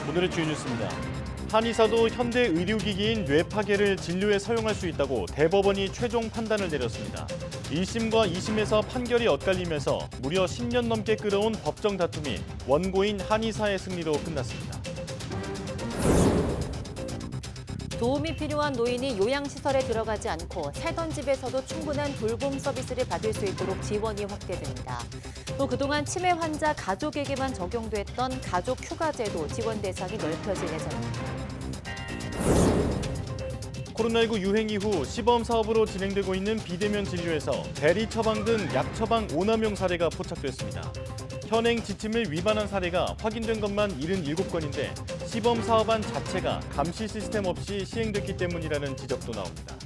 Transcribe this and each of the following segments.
오늘의 주요 뉴스입니다. 한의사도 현대 의료기기인 뇌파괴를 진료에 사용할 수 있다고 대법원이 최종 판단을 내렸습니다. 1심과 2심에서 판결이 엇갈리면서 무려 10년 넘게 끌어온 법정 다툼이 원고인 한의사의 승리로 끝났습니다. 도움이 필요한 노인이 요양시설에 들어가지 않고 살던 집에서도 충분한 돌봄 서비스를 받을 수 있도록 지원이 확대됩니다. 또 그동안 치매 환자 가족에게만 적용됐던 가족 휴가제도 지원 대상이 넓혀질 예정입니다. 코로나19 유행 이후 시범 사업으로 진행되고 있는 비대면 진료에서 대리 처방 등 약 처방 오남용 사례가 포착됐습니다. 현행 지침을 위반한 사례가 확인된 것만 77건인데 시범 사업안 자체가 감시 시스템 없이 시행됐기 때문이라는 지적도 나옵니다.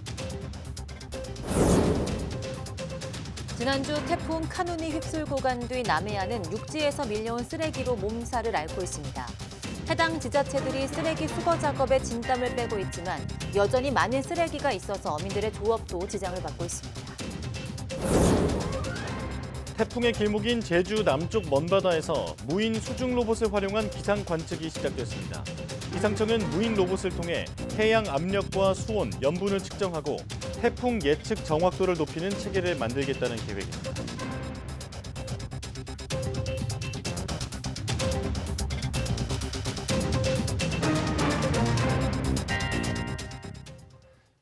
지난주 태풍 카눈이 휩쓸고 간 뒤 남해안은 육지에서 밀려온 쓰레기로 몸살을 앓고 있습니다. 해당 지자체들이 쓰레기 수거 작업에 진땀을 빼고 있지만 여전히 많은 쓰레기가 있어서 어민들의 조업도 지장을 받고 있습니다. 태풍의 길목인 제주 남쪽 먼바다에서 무인 수중 로봇을 활용한 기상 관측이 시작됐습니다. 기상청은 무인 로봇을 통해 해양 압력과 수온, 염분을 측정하고 태풍 예측 정확도를 높이는 체계를 만들겠다는 계획입니다.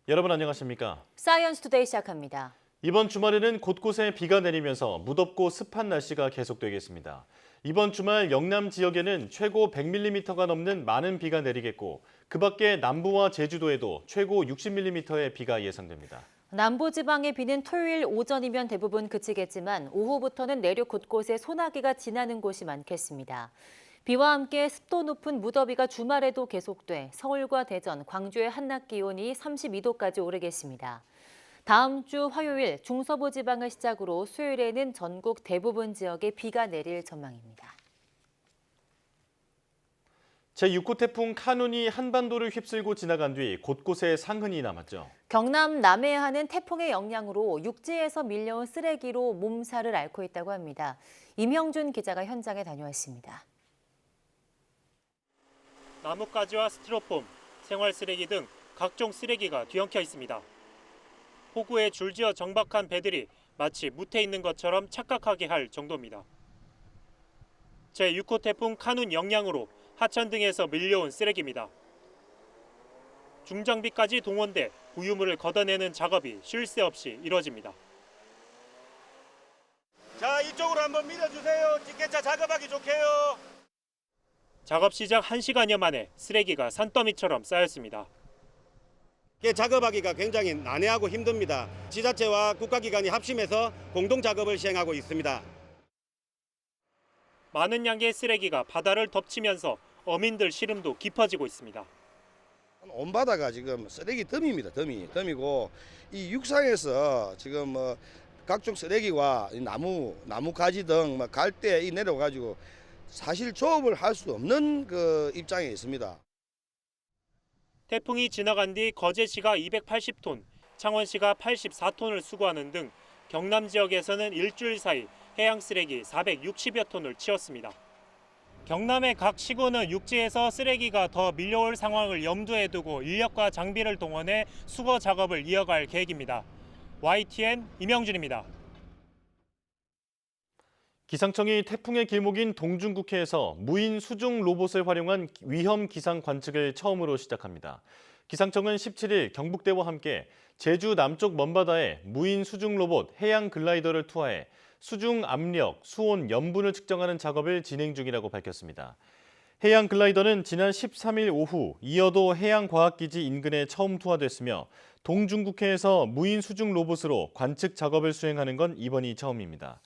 여러분 안녕하십니까? 사이언스 투데이 시작합니다. 이번 주말에는 곳곳에 비가 내리면서 무덥고 습한 날씨가 계속되겠습니다. 이번 주말 영남 지역에는 최고 100mm가 넘는 많은 비가 내리겠고 그 밖에 남부와 제주도에도 최고 60mm의 비가 예상됩니다. 남부지방의 비는 토요일 오전이면 대부분 그치겠지만 오후부터는 내륙 곳곳에 소나기가 지나는 곳이 많겠습니다. 비와 함께 습도 높은 무더위가 주말에도 계속돼 서울과 대전, 광주의 한낮 기온이 32도까지 오르겠습니다. 다음 주 화요일 중서부 지방을 시작으로 수요일에는 전국 대부분 지역에 비가 내릴 전망입니다. 제6호 태풍 카눈이 한반도를 휩쓸고 지나간 뒤 곳곳에 상흔이 남았죠. 경남 남해안은 태풍의 영향으로 육지에서 밀려온 쓰레기로 몸살을 앓고 있다고 합니다. 임형준 기자가 현장에 다녀왔습니다. 나뭇가지와 스티로폼, 생활 쓰레기 등 각종 쓰레기가 뒤엉켜 있습니다. 호구에 줄지어 정박한 배들이 마치 무태 있는 것처럼 착각하게 할 정도입니다. 제6호 태풍 카눈 영향으로 하천 등에서 밀려온 쓰레기입니다. 중장비까지 동원돼 부유물을 걷어내는 작업이 쉴 새 없이 이뤄집니다. 자, 이쪽으로 한번 밀어주세요. 집게차 작업하기 좋게요. 작업 시작 1시간여 만에 쓰레기가 산더미처럼 쌓였습니다. 작업하기가 굉장히 난해하고 힘듭니다. 지자체와 국가기관이 합심해서 공동 작업을 시행하고 있습니다. 많은 양의 쓰레기가 바다를 덮치면서 어민들 시름도 깊어지고 있습니다. 온 바다가 지금 쓰레기 덤입니다. 덤이고 이 육상에서 지금 각종 쓰레기와 나무 가지 등 갈대 이 내려가지고 사실 조업을 할 수 없는 그 입장에 있습니다. 태풍이 지나간 뒤 거제시가 280톤, 창원시가 84톤을 수거하는 등 경남 지역에서는 일주일 사이 해양 쓰레기 460여 톤을 치웠습니다. 경남의 각 시군은 육지에서 쓰레기가 더 밀려올 상황을 염두에 두고 인력과 장비를 동원해 수거 작업을 이어갈 계획입니다. YTN 임영준입니다. 기상청이 태풍의 길목인 동중국해에서 무인 수중 로봇을 활용한 위험 기상 관측을 처음으로 시작합니다. 기상청은 17일 경북대와 함께 제주 남쪽 먼바다에 무인 수중 로봇 해양 글라이더를 투하해 수중 압력, 수온, 염분을 측정하는 작업을 진행 중이라고 밝혔습니다. 해양 글라이더는 지난 13일 오후 이어도 해양과학기지 인근에 처음 투하됐으며 동중국해에서 무인 수중 로봇으로 관측 작업을 수행하는 건 이번이 처음입니다.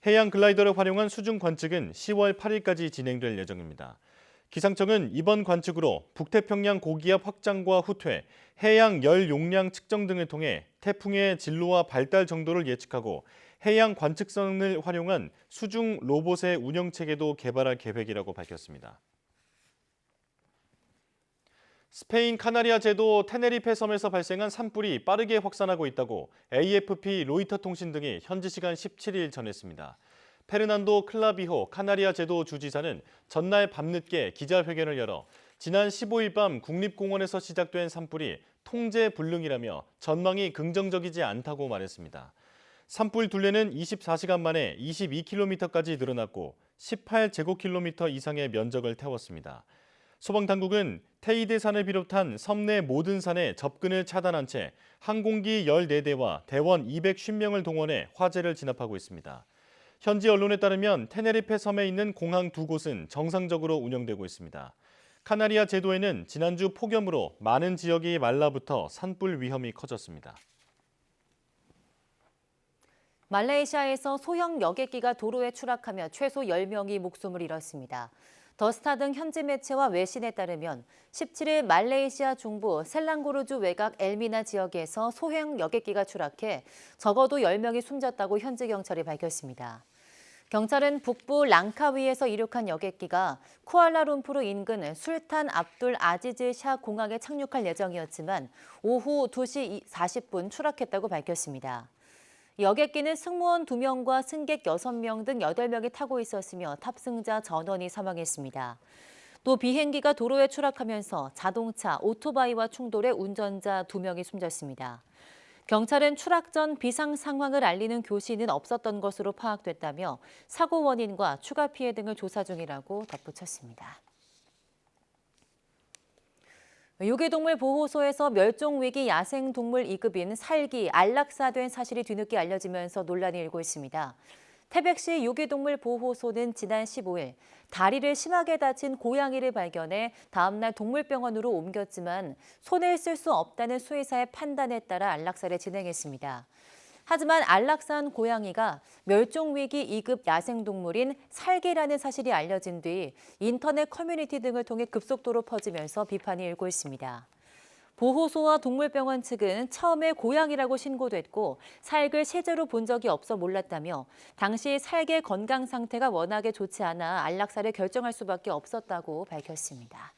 해양 글라이더를 활용한 수중 관측은 10월 8일까지 진행될 예정입니다. 기상청은 이번 관측으로 북태평양 고기압 확장과 후퇴, 해양 열 용량 측정 등을 통해 태풍의 진로와 발달 정도를 예측하고 해양 관측선을 활용한 수중 로봇의 운영 체계도 개발할 계획이라고 밝혔습니다. 스페인 카나리아 제도 테네리페 섬에서 발생한 산불이 빠르게 확산하고 있다고 AFP, 로이터 통신 등이 현지 시간 17일 전했습니다. 페르난도 클라비호 카나리아 제도 주지사는 전날 밤늦게 기자회견을 열어 지난 15일 밤 국립공원에서 시작된 산불이 통제 불능이라며 전망이 긍정적이지 않다고 말했습니다. 산불 둘레는 24시간 만에 22km까지 늘어났고 18제곱킬로미터 이상의 면적을 태웠습니다. 소방당국은 테이드산을 비롯한 섬 내 모든 산에 접근을 차단한 채 항공기 14대와 대원 250명을 동원해 화재를 진압하고 있습니다. 현지 언론에 따르면 테네리페 섬에 있는 공항 2곳은 정상적으로 운영되고 있습니다. 카나리아 제도에는 지난주 폭염으로 많은 지역이 말라붙어 산불 위험이 커졌습니다. 말레이시아에서 소형 여객기가 도로에 추락하며 최소 10명이 목숨을 잃었습니다. 더스타 등 현지 매체와 외신에 따르면 17일 말레이시아 중부 셀랑고르주 외곽 엘미나 지역에서 소형 여객기가 추락해 적어도 10명이 숨졌다고 현지 경찰이 밝혔습니다. 경찰은 북부 랑카위에서 이륙한 여객기가 쿠알라룸푸르 인근 술탄 압둘 아지즈 샤 공항에 착륙할 예정이었지만 오후 2시 40분 추락했다고 밝혔습니다. 여객기는 승무원 2명과 승객 6명 등 8명이 타고 있었으며 탑승자 전원이 사망했습니다. 또 비행기가 도로에 추락하면서 자동차, 오토바이와 충돌해 운전자 2명이 숨졌습니다. 경찰은 추락 전 비상 상황을 알리는 교신은 없었던 것으로 파악됐다며 사고 원인과 추가 피해 등을 조사 중이라고 덧붙였습니다. 유기동물 보호소에서 멸종위기 야생동물 2급인 살기, 안락사된 사실이 뒤늦게 알려지면서 논란이 일고 있습니다. 태백시 유기동물 보호소는 지난 15일 다리를 심하게 다친 고양이를 발견해 다음날 동물병원으로 옮겼지만 손을 쓸 수 없다는 수의사의 판단에 따라 안락사를 진행했습니다. 하지만 안락사한 고양이가 멸종위기 2급 야생동물인 살기라는 사실이 알려진 뒤 인터넷 커뮤니티 등을 통해 급속도로 퍼지면서 비판이 일고 있습니다. 보호소와 동물병원 측은 처음에 고양이라고 신고됐고 살을 실제로 본 적이 없어 몰랐다며 당시 살개의 건강 상태가 워낙에 좋지 않아 안락사를 결정할 수밖에 없었다고 밝혔습니다.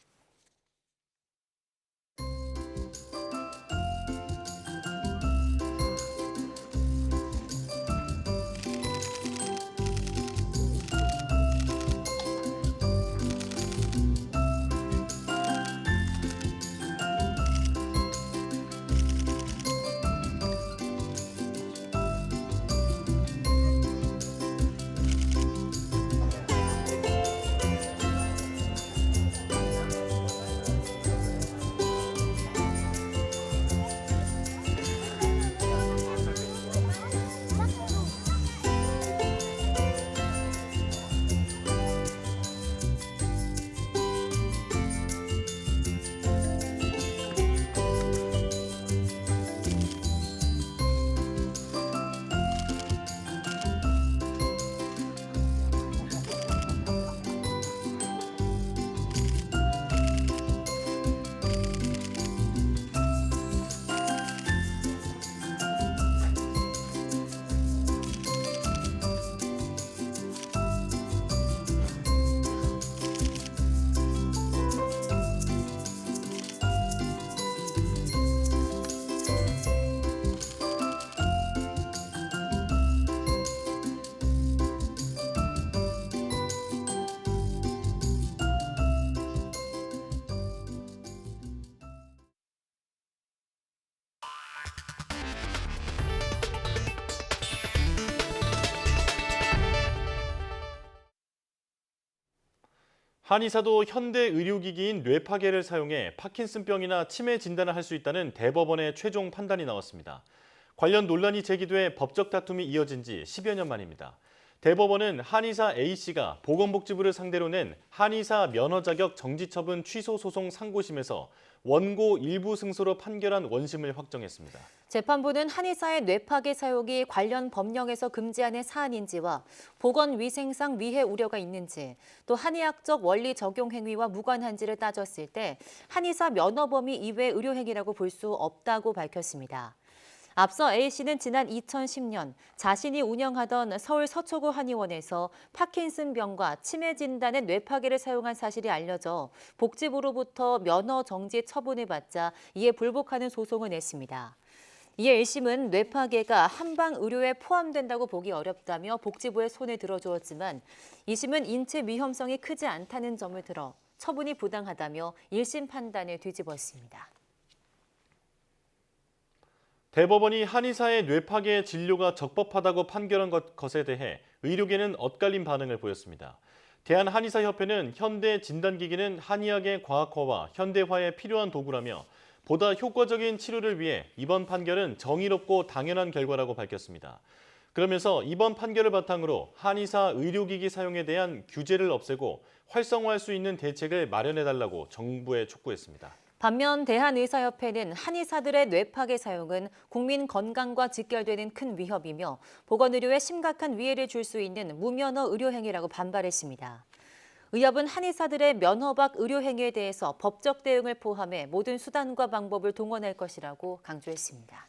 한의사도 현대 의료기기인 뇌파괴를 사용해 파킨슨병이나 치매 진단을 할 수 있다는 대법원의 최종 판단이 나왔습니다. 관련 논란이 제기돼 법적 다툼이 이어진 지 10여 년 만입니다. 대법원은 한의사 A씨가 보건복지부를 상대로 낸 한의사 면허 자격 정지 처분 취소 소송 상고심에서 원고 일부 승소로 판결한 원심을 확정했습니다. 재판부는 한의사의 뇌파괴 사용이 관련 법령에서 금지하는 사안인지와 보건위생상 위해 우려가 있는지, 또 한의학적 원리 적용 행위와 무관한지를 따졌을 때 한의사 면허 범위 이외 의료행위라고 볼 수 없다고 밝혔습니다. 앞서 A씨는 지난 2010년 자신이 운영하던 서울 서초구 한의원에서 파킨슨병과 치매 진단의 뇌파괴를 사용한 사실이 알려져 복지부로부터 면허 정지 처분을 받자 이에 불복하는 소송을 냈습니다. 이에 1심은 뇌파괴가 한방 의료에 포함된다고 보기 어렵다며 복지부의 손에 들어주었지만 2심은 인체 위험성이 크지 않다는 점을 들어 처분이 부당하다며 1심 판단을 뒤집었습니다. 대법원이 한의사의 뇌파괴 진료가 적법하다고 판결한 것에 대해 의료계는 엇갈린 반응을 보였습니다. 대한한의사협회는 현대 진단기기는 한의학의 과학화와 현대화에 필요한 도구라며 보다 효과적인 치료를 위해 이번 판결은 정의롭고 당연한 결과라고 밝혔습니다. 그러면서 이번 판결을 바탕으로 한의사 의료기기 사용에 대한 규제를 없애고 활성화할 수 있는 대책을 마련해달라고 정부에 촉구했습니다. 반면 대한의사협회는 한의사들의 뇌파괴 사용은 국민 건강과 직결되는 큰 위협이며 보건의료에 심각한 위해를 줄 수 있는 무면허 의료행위라고 반발했습니다. 의협은 한의사들의 면허박 의료행위에 대해서 법적 대응을 포함해 모든 수단과 방법을 동원할 것이라고 강조했습니다.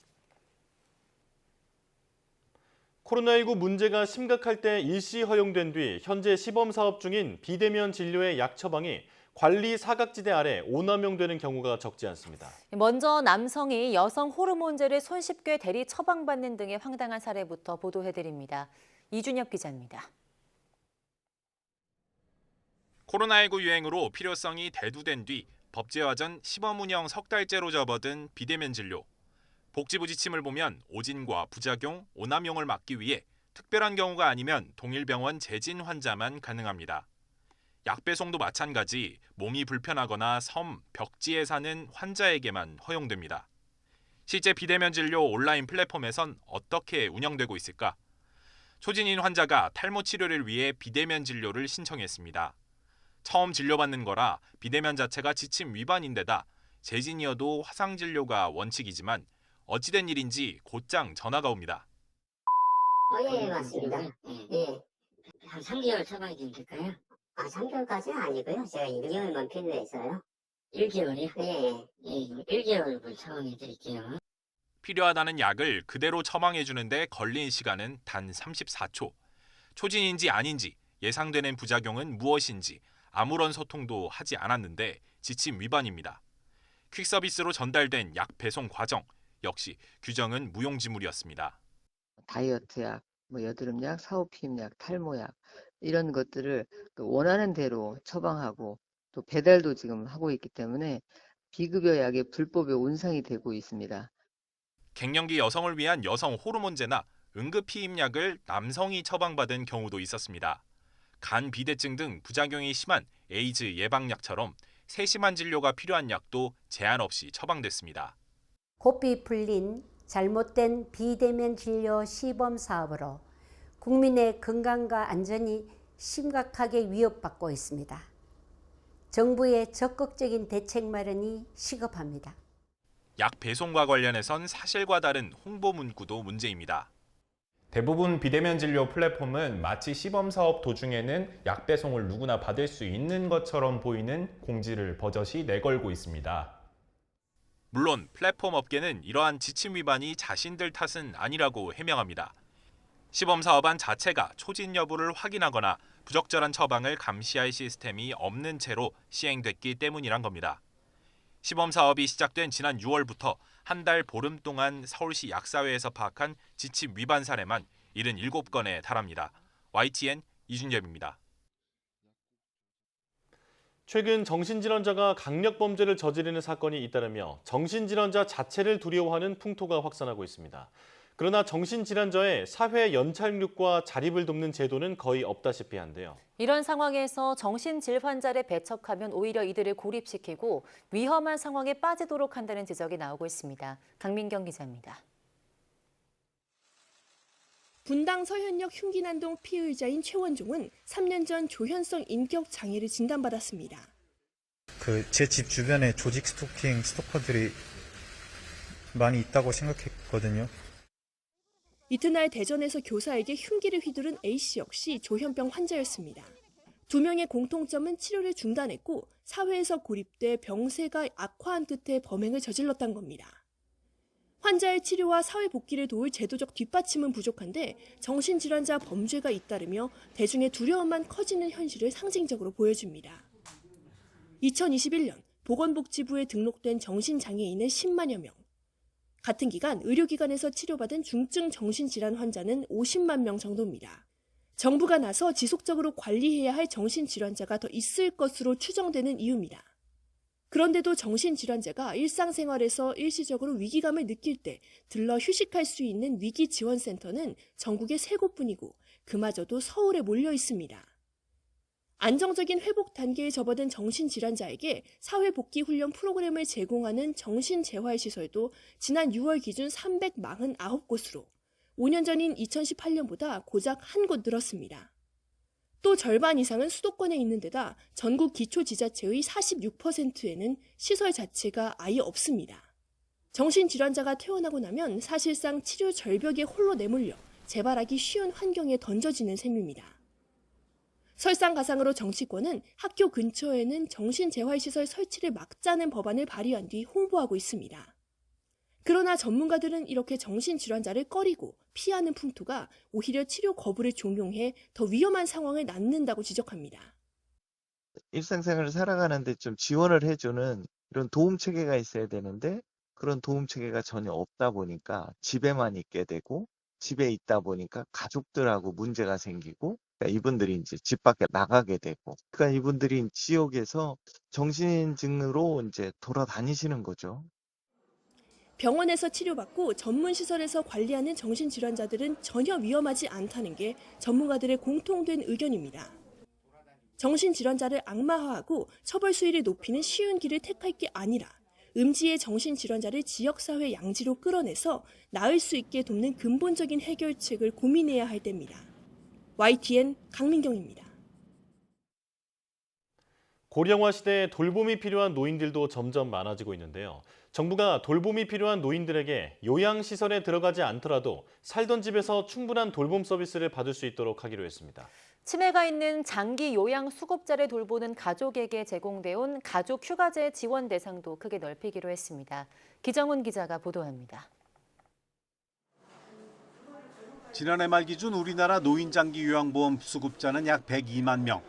코로나19 문제가 심각할 때 일시 허용된 뒤 현재 시범 사업 중인 비대면 진료의 약 처방이 관리 사각지대 아래 오남용되는 경우가 적지 않습니다. 먼저 남성이 여성 호르몬제를 손쉽게 대리 처방받는 등의 황당한 사례부터 보도해드립니다. 이준혁 기자입니다. 코로나19 유행으로 필요성이 대두된 뒤 법제화 전 시범 운영 석 달째로 접어든 비대면 진료. 복지부 지침을 보면 오진과 부작용, 오남용을 막기 위해 특별한 경우가 아니면 동일병원 재진 환자만 가능합니다. 약 배송도 마찬가지 몸이 불편하거나 섬, 벽지에 사는 환자에게만 허용됩니다. 실제 비대면 진료 온라인 플랫폼에선 어떻게 운영되고 있을까? 초진인 환자가 탈모 치료를 위해 비대면 진료를 신청했습니다. 처음 진료받는 거라 비대면 자체가 지침 위반인데다 재진이어도 화상 진료가 원칙이지만 어찌된 일인지 곧장 전화가 옵니다. 예, 맞습니다. 예. 한 3개월 처방이 좀 될까요? 3개월까지는 아니고요. 제가 1개월만 필요해서요. 1개월이요? 예. 예, 1개월 처방해 드릴게요. 필요하다는 약을 그대로 처방해 주는데 걸린 시간은 단 34초. 초진인지 아닌지, 예상되는 부작용은 무엇인지 아무런 소통도 하지 않았는데 지침 위반입니다. 퀵서비스로 전달된 약 배송 과정 역시 규정은 무용지물이었습니다. 다이어트 약, 여드름약, 사후피임약, 탈모약 이런 것들을 원하는 대로 처방하고 또 배달도 지금 하고 있기 때문에 비급여 약의 불법의 온상이 되고 있습니다. 갱년기 여성을 위한 여성 호르몬제나 응급피임약을 남성이 처방받은 경우도 있었습니다. 간 비대증 등 부작용이 심한 에이즈 예방약처럼 세심한 진료가 필요한 약도 제한 없이 처방됐습니다. 고삐 풀린 잘못된 비대면 진료 시범 사업으로 국민의 건강과 안전이 심각하게 위협받고 있습니다. 정부의 적극적인 대책 마련이 시급합니다. 약 배송과 관련해선 사실과 다른 홍보 문구도 문제입니다. 대부분 비대면 진료 플랫폼은 마치 시범 사업 도중에는 약 배송을 누구나 받을 수 있는 것처럼 보이는 공지를 버젓이 내걸고 있습니다. 물론 플랫폼 업계는 이러한 지침 위반이 자신들 탓은 아니라고 해명합니다. 시범 사업안 자체가 초진 여부를 확인하거나 부적절한 처방을 감시할 시스템이 없는 채로 시행됐기 때문이란 겁니다. 시범 사업이 시작된 지난 6월부터 한 달 보름 동안 서울시 약사회에서 파악한 지침 위반 사례만 77건에 달합니다. YTN 이준엽입니다. 최근 정신질환자가 강력범죄를 저지르는 사건이 잇따르며 정신질환자 자체를 두려워하는 풍토가 확산하고 있습니다. 그러나 정신질환자의 사회 연착륙과 자립을 돕는 제도는 거의 없다시피 한데요. 이런 상황에서 정신질환자를 배척하면 오히려 이들을 고립시키고 위험한 상황에 빠지도록 한다는 지적이 나오고 있습니다. 강민경 기자입니다. 분당 서현역 흉기난동 피의자인 최원종은 3년 전 조현성 인격 장애를 진단받았습니다. 제 집 주변에 조직 스토킹 스토커들이 많이 있다고 생각했거든요. 이튿날 대전에서 교사에게 흉기를 휘두른 A씨 역시 조현병 환자였습니다. 두 명의 공통점은 치료를 중단했고 사회에서 고립돼 병세가 악화한 끝에 범행을 저질렀다는 겁니다. 환자의 치료와 사회 복귀를 도울 제도적 뒷받침은 부족한데 정신질환자 범죄가 잇따르며 대중의 두려움만 커지는 현실을 상징적으로 보여줍니다. 2021년 보건복지부에 등록된 정신장애인은 10만여 명. 같은 기간 의료기관에서 치료받은 중증 정신질환 환자는 50만 명 정도입니다. 정부가 나서 지속적으로 관리해야 할 정신질환자가 더 있을 것으로 추정되는 이유입니다. 그런데도 정신질환자가 일상생활에서 일시적으로 위기감을 느낄 때 들러 휴식할 수 있는 위기지원센터는 전국에 3곳뿐이고 그마저도 서울에 몰려 있습니다. 안정적인 회복 단계에 접어든 정신질환자에게 사회복귀훈련 프로그램을 제공하는 정신재활시설도 지난 6월 기준 349곳으로 5년 전인 2018년보다 고작 1곳 늘었습니다. 또 절반 이상은 수도권에 있는 데다 전국 기초지자체의 46%에는 시설 자체가 아예 없습니다. 정신질환자가 퇴원하고 나면 사실상 치료 절벽에 홀로 내몰려 재발하기 쉬운 환경에 던져지는 셈입니다. 설상가상으로 정치권은 학교 근처에는 정신재활시설 설치를 막자는 법안을 발의한 뒤 홍보하고 있습니다. 그러나 전문가들은 이렇게 정신질환자를 꺼리고 피하는 풍토가 오히려 치료 거부를 종용해 더 위험한 상황을 낳는다고 지적합니다. 일상생활을 살아가는데 좀 지원을 해주는 이런 도움체계가 있어야 되는데 그런 도움체계가 전혀 없다 보니까 집에만 있게 되고 집에 있다 보니까 가족들하고 문제가 생기고 그러니까 이분들이 이제 집 밖에 나가게 되고 그러니까 이분들이 지역에서 정신증으로 이제 돌아다니시는 거죠. 병원에서 치료받고 전문시설에서 관리하는 정신질환자들은 전혀 위험하지 않다는 게 전문가들의 공통된 의견입니다. 정신질환자를 악마화하고 처벌 수위를 높이는 쉬운 길을 택할 게 아니라 음지의 정신질환자를 지역사회 양지로 끌어내서 나을 수 있게 돕는 근본적인 해결책을 고민해야 할 때입니다. YTN 강민경입니다. 고령화 시대에 돌봄이 필요한 노인들도 점점 많아지고 있는데요. 정부가 돌봄이 필요한 노인들에게 요양시설에 들어가지 않더라도 살던 집에서 충분한 돌봄 서비스를 받을 수 있도록 하기로 했습니다. 치매가 있는 장기 요양 수급자를 돌보는 가족에게 제공돼온 가족 휴가제 지원 대상도 크게 넓히기로 했습니다. 기정훈 기자가 보도합니다. 지난해 말 기준 우리나라 노인 장기 요양보험 수급자는 약 102만 명.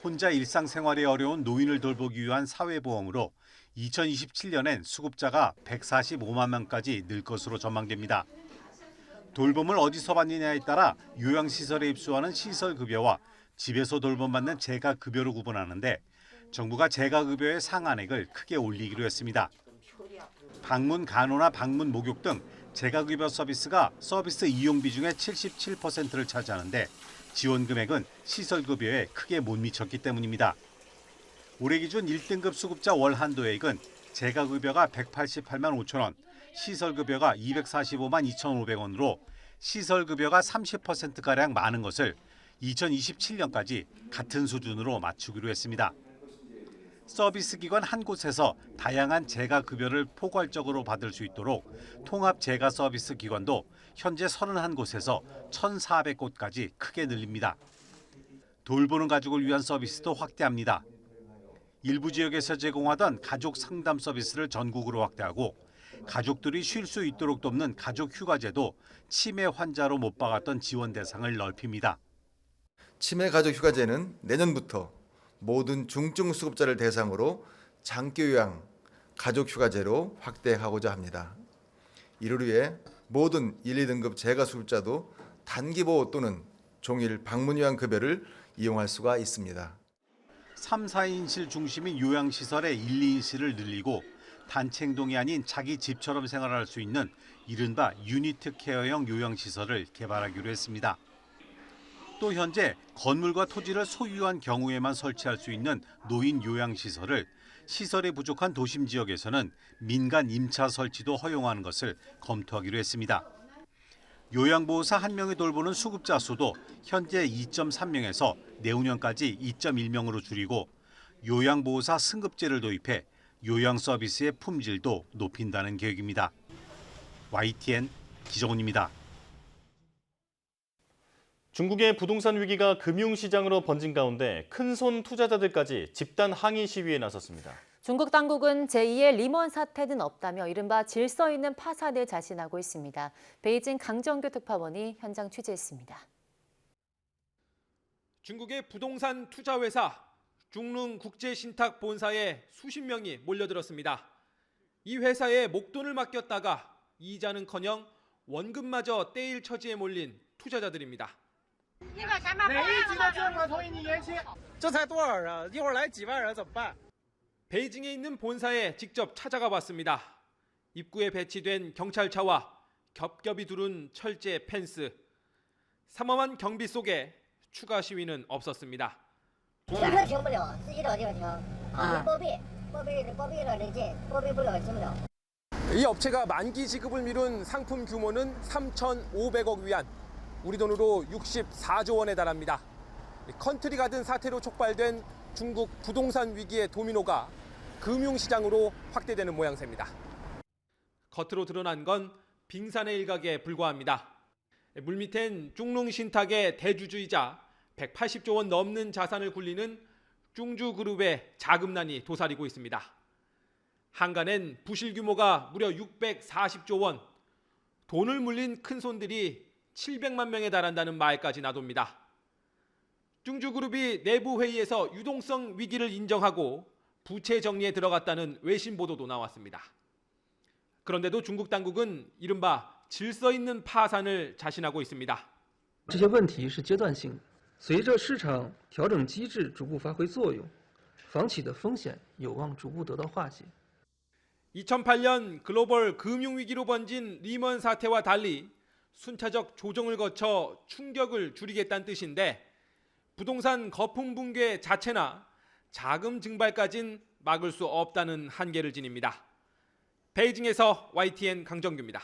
혼자 일상생활에 어려운 노인을 돌보기 위한 사회보험으로 2027년엔 수급자가 145만 명까지 늘 것으로 전망됩니다. 돌봄을 어디서 받느냐에 따라 요양시설에 입소하는 시설급여와 집에서 돌봄받는 재가급여로 구분하는데 정부가 재가급여의 상한액을 크게 올리기로 했습니다. 방문 간호나 방문 목욕 등 재가급여 서비스가 서비스 이용 비중의 77%를 차지하는데 지원 금액은 시설급여에 크게 못 미쳤기 때문입니다. 올해 기준 1등급 수급자 월 한도액은 재가급여가 188만 5천 원, 시설급여가 245만 2,500원으로 시설급여가 30%가량 많은 것을 2027년까지 같은 수준으로 맞추기로 했습니다. 서비스 기관 한 곳에서 다양한 재가급여를 포괄적으로 받을 수 있도록 통합 재가 서비스 기관도 현재 31곳에서 1,400곳까지 크게 늘립니다. 돌보는 가족을 위한 서비스도 확대합니다. 일부 지역에서 제공하던 가족 상담 서비스를 전국으로 확대하고 가족들이 쉴 수 있도록 돕는 가족 휴가제도 치매 환자로 못 박았던 지원 대상을 넓힙니다. 치매 가족 휴가제는 내년부터 모든 중증 수급자를 대상으로 장기 요양 가족 휴가제로 확대하고자 합니다. 이를 위해 모든 1, 2등급 재가 수급자도 단기 보호 또는 종일 방문 요양 급여를 이용할 수가 있습니다. 3, 4인실 중심인 요양시설의 1, 2인실을 늘리고 단체 행동이 아닌 자기 집처럼 생활할 수 있는 이른바 유니트 케어형 요양시설을 개발하기로 했습니다. 또 현재 건물과 토지를 소유한 경우에만 설치할 수 있는 노인 요양시설을 시설이 부족한 도심 지역에서는 민간 임차 설치도 허용하는 것을 검토하기로 했습니다. 요양보호사 1명이 돌보는 수급자 수도 현재 2.3명에서 내후년까지 2.1명으로 줄이고 요양보호사 승급제를 도입해 요양 서비스의 품질도 높인다는 계획입니다. YTN 기정훈입니다. 중국의 부동산 위기가 금융시장으로 번진 가운데 큰손 투자자들까지 집단 항의 시위에 나섰습니다. 중국 당국은 제2의 리먼 사태는 없다며 이른바 질서 있는 파산을 자신하고 있습니다. 베이징 강정규 특파원이 현장 취재했습니다. 중국의 부동산 투자회사 중릉국제신탁 본사에 수십 명이 몰려들었습니다. 이 회사에 목돈을 맡겼다가 이자는커녕 원금마저 떼일 처지에 몰린 투자자들입니다. 베이징에 있는 본사에 직접 찾아가 봤습니다. 입구에 배치된 경찰차와 겹겹이 두른 철제 펜스, 삼엄한 경비 속에 추가 시위는 없었습니다. 이 업체가 만기 지급을 미룬 상품 규모는 3,500억 위안, 우리 돈으로 64조 원에 달합니다. 컨트리 가든 사태로 촉발된 중국 부동산 위기의 도미노가 금융시장으로 확대되는 모양새입니다. 겉으로 드러난 건 빙산의 일각에 불과합니다. 물밑엔 중룽신탁의 대주주이자 180조 원 넘는 자산을 굴리는 중주그룹의 자금난이 도사리고 있습니다. 한간엔 부실 규모가 무려 640조 원, 돈을 물린 큰손들이 700만 명에 달한다는 말까지 나돕니다. 중주그룹이 내부 회의에서 유동성 위기를 인정하고 부채 정리에 들어갔다는 외신 보도도 나왔습니다. 그런데도 중국 당국은 이른바 질서 있는 파산을 자신하고 있습니다. 这些问题是阶段性，随着市场调整机制逐步发挥作用，房企的风险有望逐步得到化解。 2008년 글로벌 금융위기로 번진 리먼 사태와 달리 순차적 조정을 거쳐 충격을 줄이겠다는 뜻인데 부동산 거품 붕괴 자체나 자금 증발까진 막을 수 없다는 한계를 지닙니다. 베이징에서 YTN 강정규입니다.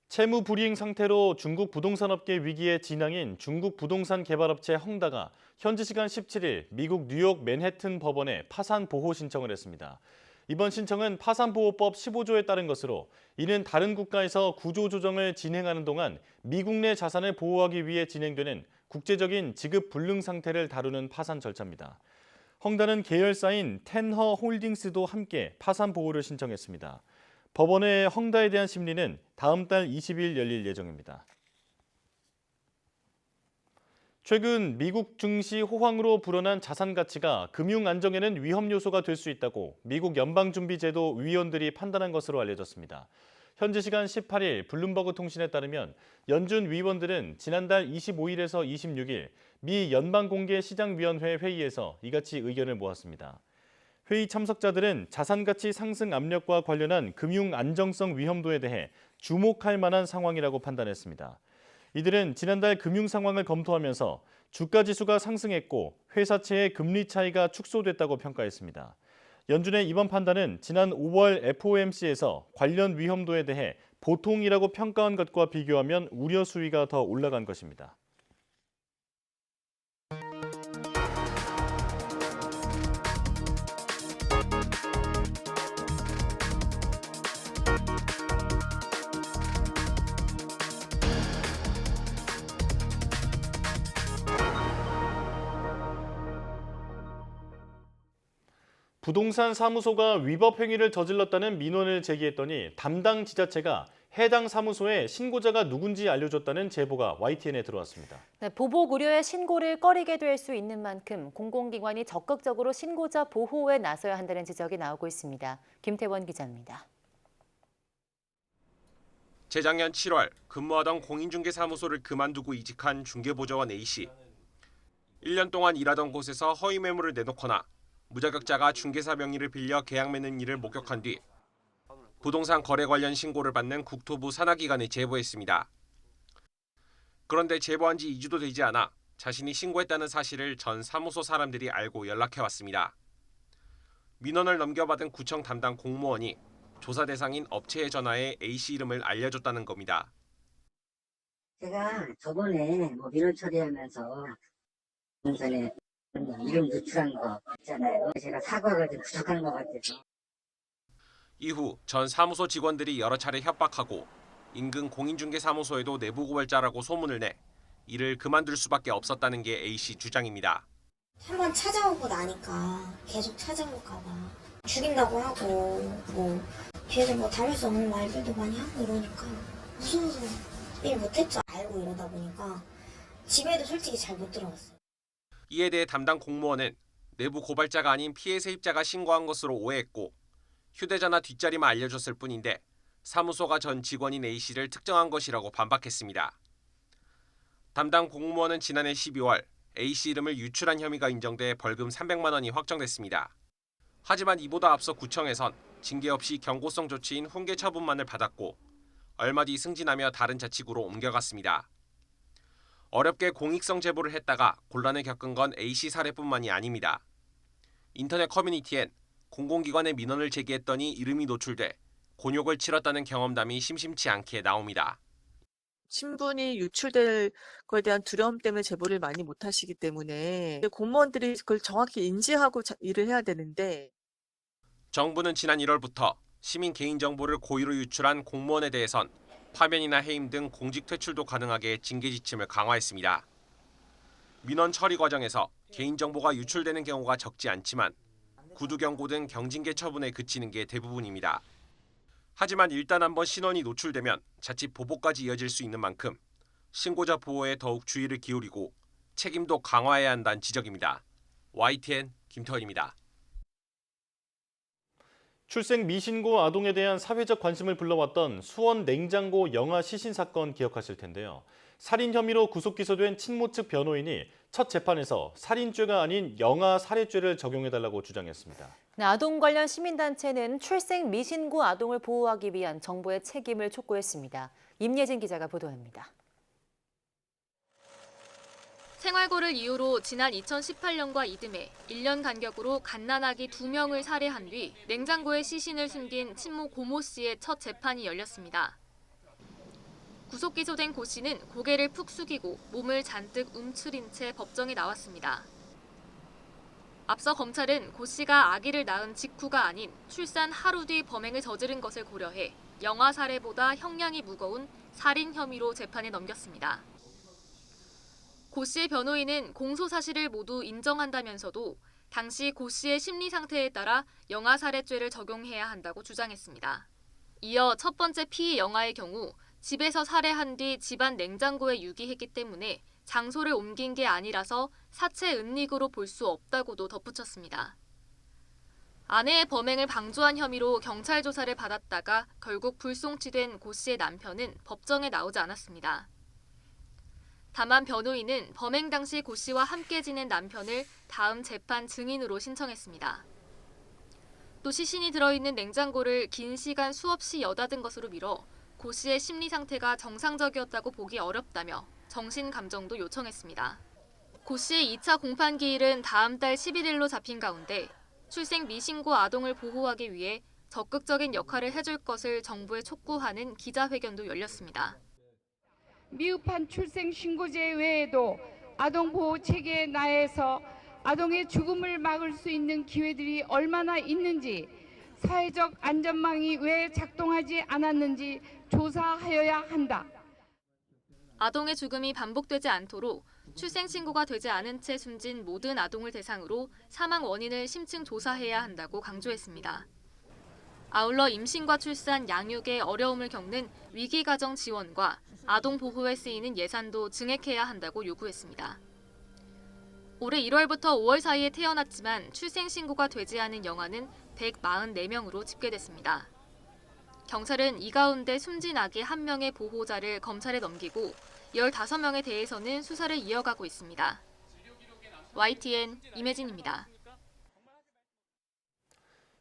채무 불이행 상태로 중국 부동산업계 위기의 진앙인 중국 부동산 개발업체 헝다가 현지 시간 17일 미국 뉴욕 맨해튼 법원에 파산 보호 신청을 했습니다. 이번 신청은 파산보호법 15조에 따른 것으로 이는 다른 국가에서 구조조정을 진행하는 동안 미국 내 자산을 보호하기 위해 진행되는 국제적인 지급 불능 상태를 다루는 파산 절차입니다. 헝다는 계열사인 텐허 홀딩스도 함께 파산 보호를 신청했습니다. 법원의 헝다에 대한 심리는 다음 달 20일 열릴 예정입니다. 최근 미국 증시 호황으로 불어난 자산 가치가 금융 안정에는 위험 요소가 될 수 있다고 미국 연방준비제도 위원들이 판단한 것으로 알려졌습니다. 현지 시간 18일 블룸버그 통신에 따르면 연준 위원들은 지난달 25일에서 26일 미 연방공개시장위원회 회의에서 이같이 의견을 모았습니다. 회의 참석자들은 자산 가치 상승 압력과 관련한 금융 안정성 위험도에 대해 주목할 만한 상황이라고 판단했습니다. 이들은 지난달 금융 상황을 검토하면서 주가 지수가 상승했고 회사채의 금리 차이가 축소됐다고 평가했습니다. 연준의 이번 판단은 지난 5월 FOMC에서 관련 위험도에 대해 보통이라고 평가한 것과 비교하면 우려 수위가 더 올라간 것입니다. 부동산 사무소가 위법 행위를 저질렀다는 민원을 제기했더니 담당 지자체가 해당 사무소에 신고자가 누군지 알려줬다는 제보가 YTN에 들어왔습니다. 네, 보복 우려의 신고를 꺼리게 될 수 있는 만큼 공공기관이 적극적으로 신고자 보호에 나서야 한다는 지적이 나오고 있습니다. 김태원 기자입니다. 재작년 7월 근무하던 공인중개사무소를 그만두고 이직한 중개보조원 A씨. 1년 동안 일하던 곳에서 허위 매물을 내놓거나 무자격자가 중개사 명의를 빌려 계약 맺는 일을 목격한 뒤 부동산 거래 관련 신고를 받는 국토부 산하기관에 제보했습니다. 그런데 제보한 지 2주도 되지 않아 자신이 신고했다는 사실을 전 사무소 사람들이 알고 연락해왔습니다. 민원을 넘겨받은 구청 담당 공무원이 조사 대상인 업체에 전화해 A씨 이름을 알려줬다는 겁니다. 제가 저번에 민원 처리하면서 부동산에 이름 노출한 거 있잖아요. 제가 사과가 좀 부족한 것 같아서. 이후 전 사무소 직원들이 여러 차례 협박하고 인근 공인중개사무소에도 내부 고발자라고 소문을 내 이를 그만둘 수밖에 없었다는 게 A씨 주장입니다. 한번 찾아오고 나니까 계속 찾아올까 봐 죽인다고 하고 뒤에서 다룰 수 없는 말들도 많이 하고 이러니까 무서워서 일 못했죠. 알고 이러다 보니까 집에도 솔직히 잘 못 들어갔어요. 이에 대해 담당 공무원은 내부 고발자가 아닌 피해 세입자가 신고한 것으로 오해했고 휴대전화 뒷자리만 알려줬을 뿐인데 사무소가 전 직원인 A씨를 특정한 것이라고 반박했습니다. 담당 공무원은 지난해 12월 A씨 이름을 유출한 혐의가 인정돼 벌금 300만 원이 확정됐습니다. 하지만 이보다 앞서 구청에선 징계 없이 경고성 조치인 훈계 처분만을 받았고 얼마 뒤 승진하며 다른 자치구로 옮겨갔습니다. 어렵게 공익성 제보를 했다가 곤란을 겪은 건 A씨 사례뿐만이 아닙니다. 인터넷 커뮤니티엔 공공기관에 민원을 제기했더니 이름이 노출돼 곤욕을 치렀다는 경험담이 심심치 않게 나옵니다. 신분이 유출될 거에 대한 두려움 때문에 제보를 많이 못하시기 때문에 공무원들이 그걸 정확히 인지하고 일을 해야 되는데 정부는 지난 1월부터 시민 개인정보를 고의로 유출한 공무원에 대해선 파면이나 해임 등 공직 퇴출도 가능하게 징계 지침을 강화했습니다. 민원 처리 과정에서 개인정보가 유출되는 경우가 적지 않지만 구두 경고 등 경징계 처분에 그치는 게 대부분입니다. 하지만 일단 한번 신원이 노출되면 자칫 보복까지 이어질 수 있는 만큼 신고자 보호에 더욱 주의를 기울이고 책임도 강화해야 한다는 지적입니다. YTN 김태원입니다. 출생 미신고 아동에 대한 사회적 관심을 불러왔던 수원 냉장고 영아 시신 사건 기억하실 텐데요. 살인 혐의로 구속 기소된 친모 측 변호인이 첫 재판에서 살인죄가 아닌 영아 살해죄를 적용해달라고 주장했습니다. 아동 관련 시민단체는 출생 미신고 아동을 보호하기 위한 정부의 책임을 촉구했습니다. 임예진 기자가 보도합니다. 생활고를 이유로 지난 2018년과 이듬해 1년 간격으로 갓난아기 2명을 살해한 뒤 냉장고에 시신을 숨긴 친모 고모 씨의 첫 재판이 열렸습니다. 구속 기소된 고 씨는 고개를 푹 숙이고 몸을 잔뜩 움츠린 채 법정에 나왔습니다. 앞서 검찰은 고 씨가 아기를 낳은 직후가 아닌 출산 하루 뒤 범행을 저지른 것을 고려해 영아 살해보다 형량이 무거운 살인 혐의로 재판에 넘겼습니다. 고 씨의 변호인은 공소 사실을 모두 인정한다면서도 당시 고 씨의 심리 상태에 따라 영아 살해죄를 적용해야 한다고 주장했습니다. 이어 첫 번째 피의 영아의 경우 집에서 살해한 뒤 집안 냉장고에 유기했기 때문에 장소를 옮긴 게 아니라서 사체 은닉으로 볼 수 없다고도 덧붙였습니다. 아내의 범행을 방조한 혐의로 경찰 조사를 받았다가 결국 불송치된 고 씨의 남편은 법정에 나오지 않았습니다. 다만 변호인은 범행 당시 고 씨와 함께 지낸 남편을 다음 재판 증인으로 신청했습니다. 또 시신이 들어있는 냉장고를 긴 시간 수없이 여닫은 것으로 미뤄 고 씨의 심리 상태가 정상적이었다고 보기 어렵다며 정신 감정도 요청했습니다. 고 씨의 2차 공판 기일은 다음 달 11일로 잡힌 가운데 출생 미신고 아동을 보호하기 위해 적극적인 역할을 해줄 것을 정부에 촉구하는 기자회견도 열렸습니다. 미흡한 출생 신고제 외에도 아동 보호 체계 내에서 아동의 죽음을 막을 수 있는 기회들이 얼마나 있는지, 사회적 안전망이 왜 작동하지 않았는지 조사하여야 한다. 아동의 죽음이 반복되지 않도록 출생 신고가 되지 않은 채 숨진 모든 아동을 대상으로 사망 원인을 심층 조사해야 한다고 강조했습니다. 아울러 임신과 출산, 양육에 어려움을 겪는 위기 가정 지원과 아동 보호에 쓰이는 예산도 증액해야 한다고 요구했습니다. 올해 1월부터 5월 사이에 태어났지만 출생 신고가 되지 않은 영아는 144명으로 집계됐습니다. 경찰은 이 가운데 숨진 아기 1명의 보호자를 검찰에 넘기고 15명에 대해서는 수사를 이어가고 있습니다. YTN 임혜진입니다.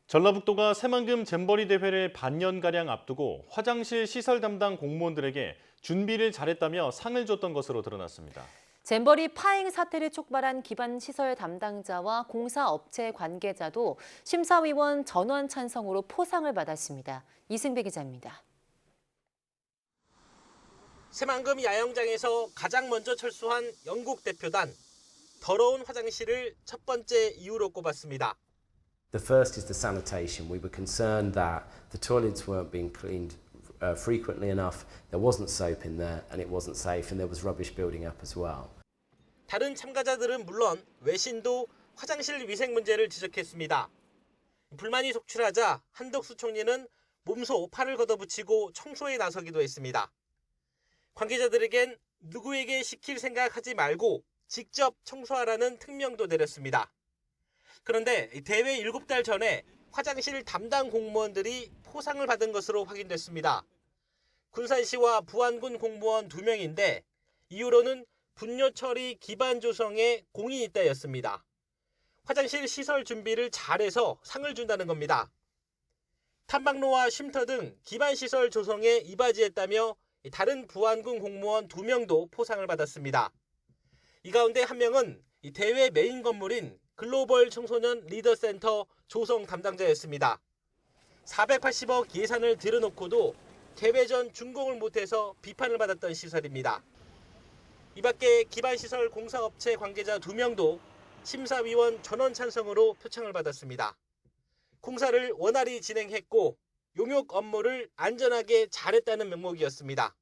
전라북도가 새만금 잼버리 대회를 반년가량 앞두고 화장실 시설 담당 공무원들에게 준비를 잘했다며 상을 줬던 것으로 드러났습니다. 잼버리 파행 사태를 촉발한 기반시설 담당자와 공사업체 관계자도 심사위원 전원 찬성으로 포상을 받았습니다. 이승배 기자입니다. 새만금 야영장에서 가장 먼저 철수한 영국 대표단. 더러운 화장실을 첫 번째 이유로 꼽았습니다. The first is the sanitation. We were concerned that the toilets weren't being cleaned frequently enough. There wasn't soap in there and it wasn't safe and there was rubbish building up as well. 다른 참가자들은 물론 외신도 화장실 위생 문제를 지적했습니다. 불만이 속출하자 한덕수 총리는 몸소 팔을 걷어붙이고 청소에 나서기도 했습니다. 관계자들에겐 누구에게 시킬 생각하지 말고 직접 청소하라는 특명도 내렸습니다. 그런데 대회 7달 전에 화장실 담당 공무원들이 포상을 받은 것으로 확인됐습니다. 군산시와 부안군 공무원 2명인데 이유로는 분뇨 처리 기반 조성에 공이 있다였습니다. 화장실 시설 준비를 잘해서 상을 준다는 겁니다. 탐방로와 쉼터 등 기반 시설 조성에 이바지했다며 다른 부안군 공무원 2명도 포상을 받았습니다. 이 가운데 한 명은 대회 메인 건물인 글로벌 청소년 리더센터 조성 담당자였습니다. 480억 예산을 들여놓고도 개회 전 준공을 못해서 비판을 받았던 시설입니다. 이 밖에 기반시설 공사업체 관계자 2명도 심사위원 전원 찬성으로 표창을 받았습니다. 공사를 원활히 진행했고 용역 업무를 안전하게 잘했다는 명목이었습니다.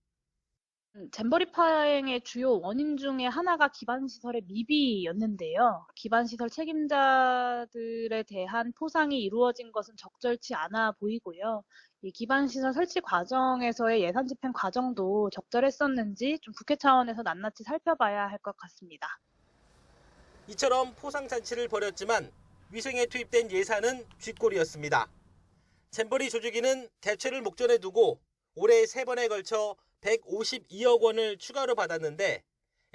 잼버리 파행의 주요 원인 중에 하나가 기반시설의 미비였는데요. 기반시설 책임자들에 대한 포상이 이루어진 것은 적절치 않아 보이고요. 이 기반시설 설치 과정에서의 예산 집행 과정도 적절했었는지 좀 국회 차원에서 낱낱이 살펴봐야 할 것 같습니다. 이처럼 포상 잔치를 벌였지만 위생에 투입된 예산은 쥐꼬리였습니다. 잼버리 조직위는 개최를 목전에 두고 올해 3번에 걸쳐 152억 원을 추가로 받았는데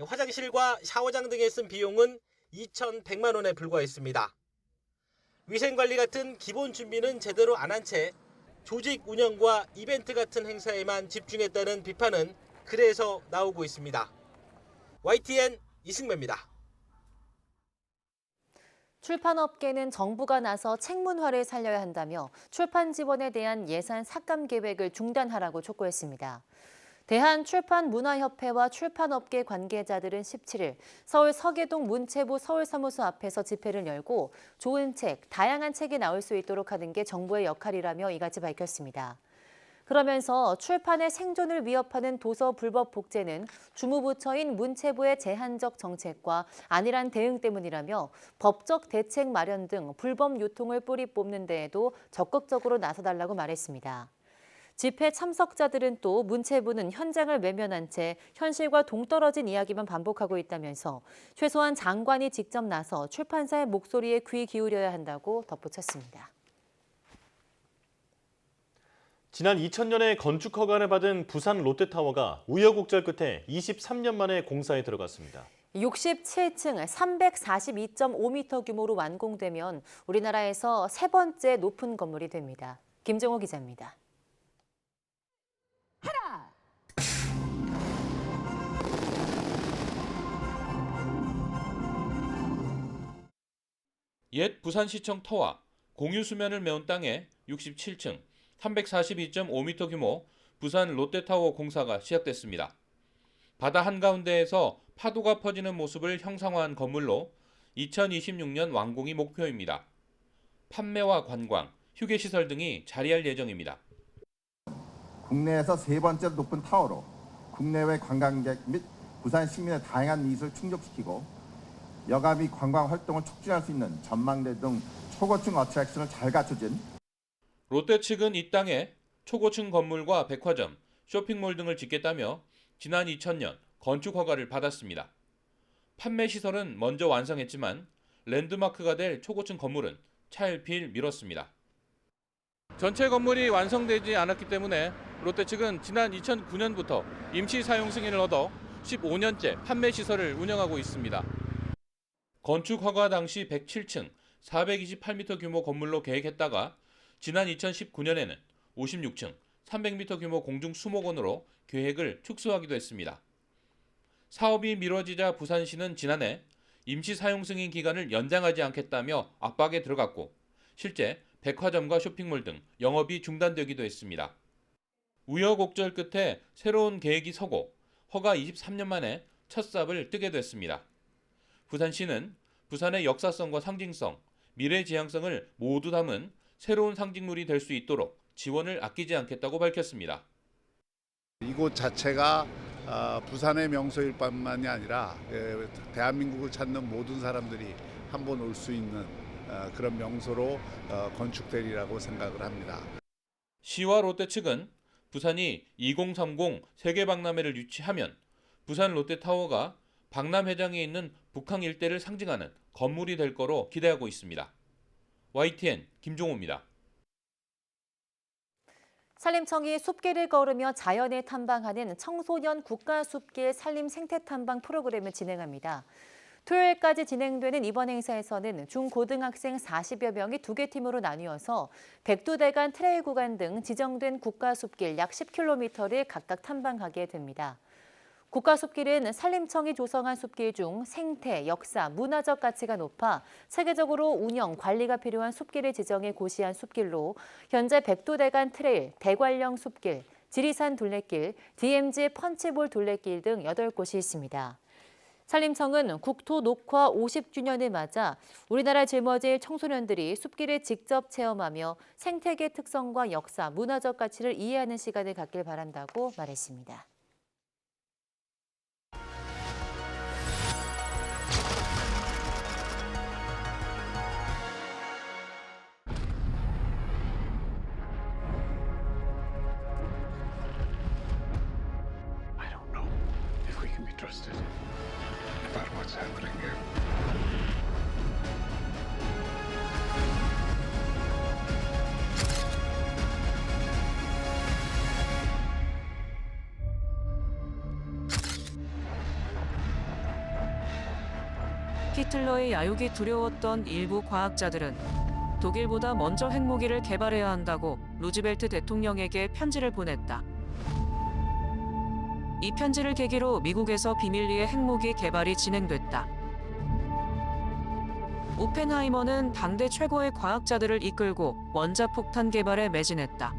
화장실과 샤워장 등에 쓴 비용은 2,100만 원에 불과했습니다. 위생관리 같은 기본 준비는 제대로 안 한 채 조직 운영과 이벤트 같은 행사에만 집중했다는 비판은 그래서 나오고 있습니다. YTN 이승배입니다. 출판업계는 정부가 나서 책문화를 살려야 한다며 출판 지원에 대한 예산 삭감 계획을 중단하라고 촉구했습니다. 대한출판문화협회와 출판업계 관계자들은 17일 서울 서계동 문체부 서울사무소 앞에서 집회를 열고 좋은 책, 다양한 책이 나올 수 있도록 하는 게 정부의 역할이라며 이같이 밝혔습니다. 그러면서 출판의 생존을 위협하는 도서 불법 복제는 주무부처인 문체부의 제한적 정책과 안일한 대응 때문이라며 법적 대책 마련 등 불법 유통을 뿌리 뽑는 데에도 적극적으로 나서달라고 말했습니다. 집회 참석자들은 또 문체부는 현장을 외면한 채 현실과 동떨어진 이야기만 반복하고 있다면서 최소한 장관이 직접 나서 출판사의 목소리에 귀 기울여야 한다고 덧붙였습니다. 지난 2000년에 건축 허가를 받은 부산 롯데타워가 우여곡절 끝에 23년 만에 공사에 들어갔습니다. 67층 342.5m 규모로 완공되면 우리나라에서 세 번째 높은 건물이 됩니다. 김정호 기자입니다. 옛 부산시청 터와 공유 수면을 메운 땅에 67층 342.5m 규모 부산 롯데타워 공사가 시작됐습니다. 바다 한가운데에서 파도가 퍼지는 모습을 형상화한 건물로 2026년 완공이 목표입니다. 판매와 관광, 휴게시설 등이 자리할 예정입니다. 국내에서 세 번째 높은 타워로 국내외 관광객 및 부산 시민의 다양한 니즈를 충족시키고 여가 및 관광 활동을 촉진할 수 있는 전망대 등 초고층 어트랙션을 잘 갖춰진 롯데 측은 이 땅에 초고층 건물과 백화점, 쇼핑몰 등을 짓겠다며 지난 2000년 건축 허가를 받았습니다. 판매 시설은 먼저 완성했지만 랜드마크가 될 초고층 건물은 차일피일 미뤘습니다. 전체 건물이 완성되지 않았기 때문에 롯데 측은 지난 2009년부터 임시 사용 승인을 얻어 15년째 판매 시설을 운영하고 있습니다. 건축 허가 당시 107층 428m 규모 건물로 계획했다가 지난 2019년에는 56층 300m 규모 공중 수목원으로 계획을 축소하기도 했습니다. 사업이 미뤄지자 부산시는 지난해 임시 사용 승인 기간을 연장하지 않겠다며 압박에 들어갔고 실제 백화점과 쇼핑몰 등 영업이 중단되기도 했습니다. 우여곡절 끝에 새로운 계획이 서고 허가 23년 만에 첫 삽을 뜨게 됐습니다. 부산시는 부산의 역사성과 상징성, 미래 지향성을 모두 담은 새로운 상징물이 될 수 있도록 지원을 아끼지 않겠다고 밝혔습니다. 이곳 자체가 부산의 명소일 뿐만이 아니라 대한민국을 찾는 모든 사람들이 한번 올 수 있는 그런 명소로 건축되리라고 생각을 합니다. 시와 롯데 측은 부산이 2030 세계박람회를 유치하면 부산 롯데타워가 박람회장에 있는 북항 일대를 상징하는 건물이 될 거로 기대하고 있습니다. YTN 김종호입니다. 산림청이 숲길을 걸으며 자연을 탐방하는 청소년 국가숲길 산림 생태 탐방 프로그램을 진행합니다. 토요일까지 진행되는 이번 행사에서는 중고등학생 40여 명이 2개 팀으로 나뉘어서 백두대간 트레일 구간 등 지정된 국가숲길 약 10km를 각각 탐방하게 됩니다. 국가숲길은 산림청이 조성한 숲길 중 생태, 역사, 문화적 가치가 높아 세계적으로 운영, 관리가 필요한 숲길을 지정해 고시한 숲길로 현재 백두대간 트레일, 대관령 숲길, 지리산 둘레길, DMZ 펀치볼 둘레길 등 8곳이 있습니다. 산림청은 국토 녹화 50주년을 맞아 우리나라 짊어질 청소년들이 숲길을 직접 체험하며 생태계 특성과 역사, 문화적 가치를 이해하는 시간을 갖길 바란다고 말했습니다. Trusted about what's happening here. 히틀러의 야욕이 두려웠던 일부 과학자들은 독일보다 먼저 핵무기를 개발해야 한다고 루즈벨트 대통령에게 편지를 보냈다. 이 편지를 계기로 미국에서 비밀리에 핵무기 개발이 진행됐다. 오펜하이머는 당대 최고의 과학자들을 이끌고 원자폭탄 개발에 매진했다.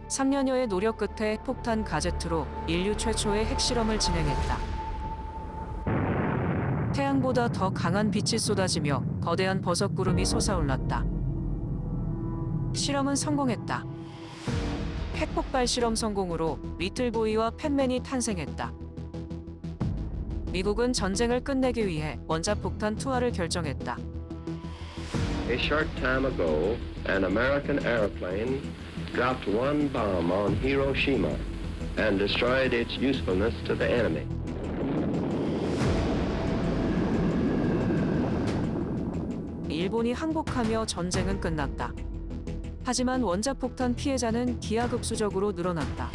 3년여의 노력 끝에 폭탄 가제트로 인류 최초의 핵실험을 진행했다. 태양보다 더 강한 빛이 쏟아지며 거대한 버섯구름이 솟아올랐다. 실험은 성공했다. 핵폭발 실험 성공으로 리틀보이와 팻맨이 탄생했다. 미국은 전쟁을 끝내기 위해 원자폭탄 투하를 결정했다. A short time ago, an American airplane dropped one bomb on Hiroshima and destroyed its usefulness to the enemy. 일본이 항복하며 전쟁은 끝났다. 하지만 원자폭탄 피해자는 기하급수적으로 늘어났다.